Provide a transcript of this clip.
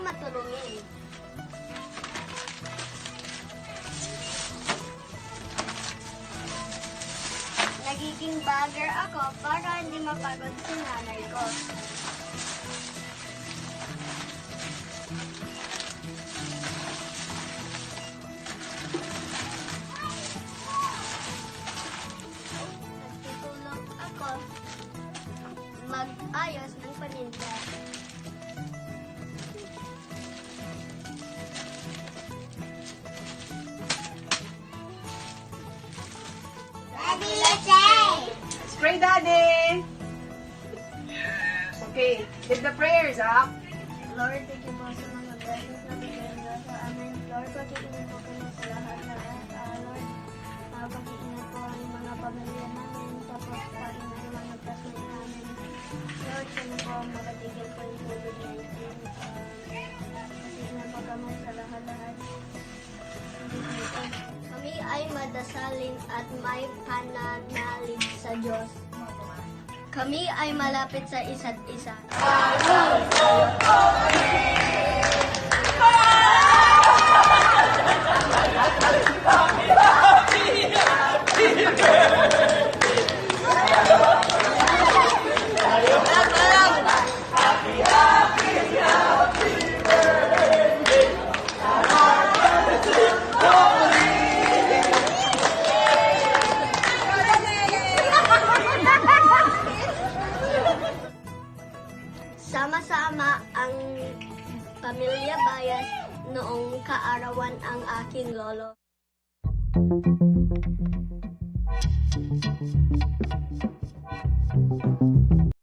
matulungin. Nagiging bagger ako para hindi mapagod si nanay ko. Nagtutulong ako mag-ayos ng paninda. Daddy, let's say! Let's pray, Daddy! Okay, lift the prayers up. Lord, thank you po sa mga blessings na bigyan niyo sa amin. Lord, pag-iingat po kayo sa lahat-lahat. Lord, pag-iingat po ang mga pamilya namin. Tapos, pag-iingat yung mga classmates namin. Lord, kami po makatigil po yung COVID-19. Pag-iingat po kami sa lahat-lahat. Kami ay madasalin at may pananalig sa Diyos. Kami ay malapit sa isa't isa. Sama-sama ang pamilya Bayas noong kaarawan ang aking lolo.